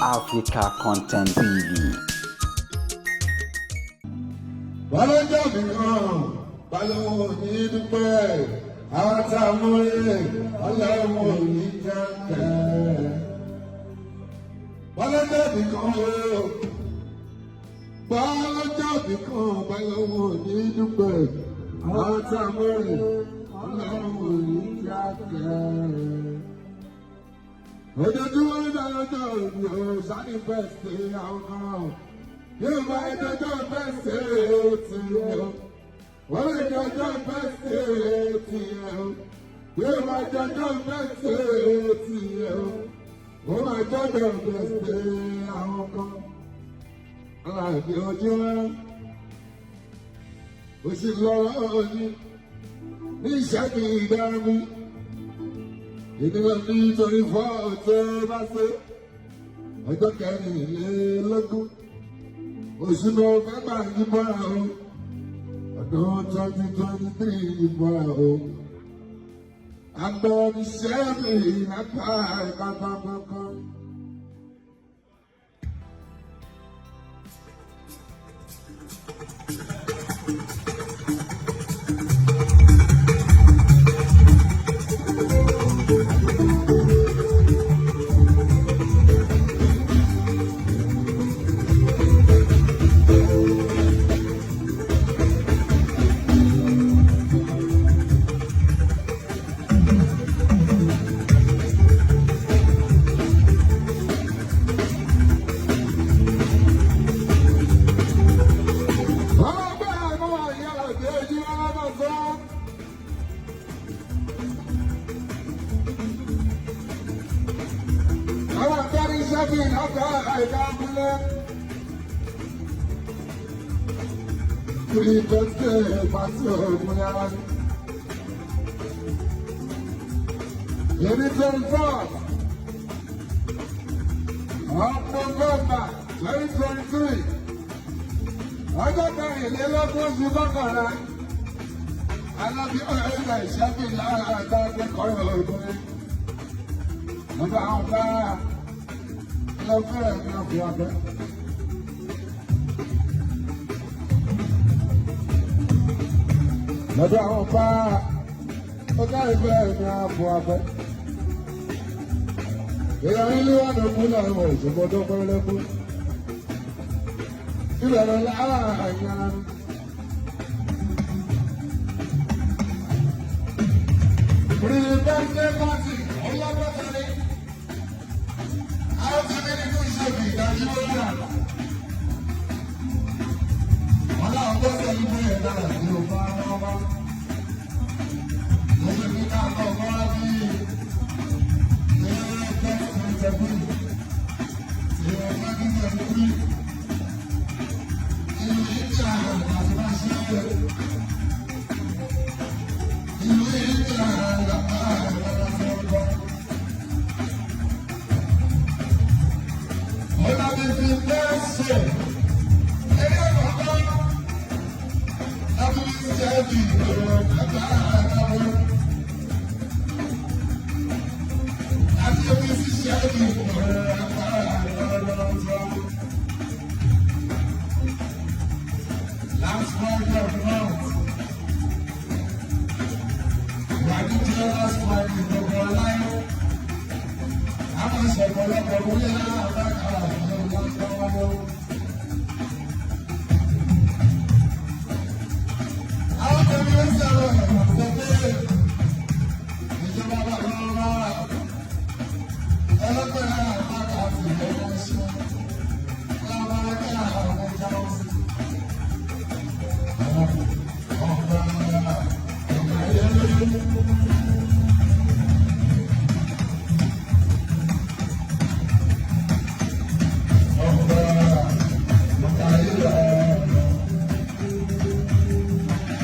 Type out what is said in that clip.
Africa Content TV. Bọ́lọ́jọ́ mi hàn, balùwò ní dúpẹ́, àwọn tá a múlẹ̀, ọlọ́run ò ní jáde. Bọ́lọ́jọ́ mi kan o, bọ́lọ́jọ́ mi kan, balùwò ní dúpẹ́, àwọn tá a múlẹ̀, ọlọ́run ò ní jáde. Ojoojúmọ́ ló dá lọ́jọ́ òbí o, sáré bẹ́ẹ̀ sí àwọn kan. Yóò máa jọjọ́ bẹ́ẹ̀ sí ti yẹ o. Wọ́n lè jọjọ́ bẹ́ẹ̀ sí ti yẹ o. Yóò máa jọjọ́ bẹ́ẹ̀ sí ti yẹ o. Wọ́n máa jọjọ́ bẹ́ẹ̀ sí àwọn kan. Aláàbí ojú wọn. Oṣù lọ́wọ́ ní ìṣẹ́gun ìdámi. Ìdílé nítorí fọ́ọ̀tì bá ṣe ọjọ́ kẹrìnlélógún oṣù Nọ́vẹ́mbà yìí bọ́ra o ọdún 2023 yìí bọ́ra o agbẹ̀rìṣẹ́ mi lápá ẹ̀ka kankan. November 2023 ọjọ́ kẹrìnlélógún oṣù kọkànlá alábí ọ̀rẹ́dà ìṣẹ́bí lára àtàkùn kọ́rọ̀ ọdún nígbà àwọn bá lọ́fẹ̀ẹ́ ní ọ̀fẹ́ abẹ́. Lọ́dọ̀ àwọn bá ọjọ́ ìfẹ́ ní àbọ̀ abẹ́. Ìyàwó ilé wà ní kú láwọn òṣèlú tó pẹ́ lẹ́kú. Ìbẹ̀rẹ̀ láàárín Pírẹ́sidẹ́ntì pàtì ọlọ́gbọ́tàrí. Àwọn tí wọ́n ní ìṣègùn ìdájí ló wà. Wọ́n láwọn tó ṣe ní bẹ́ẹ̀ dára ní ọba ọba. Wọ́n ṣe ní ká lọ bá bí last Friday of the month. Last Friday of the life. I'm going to say,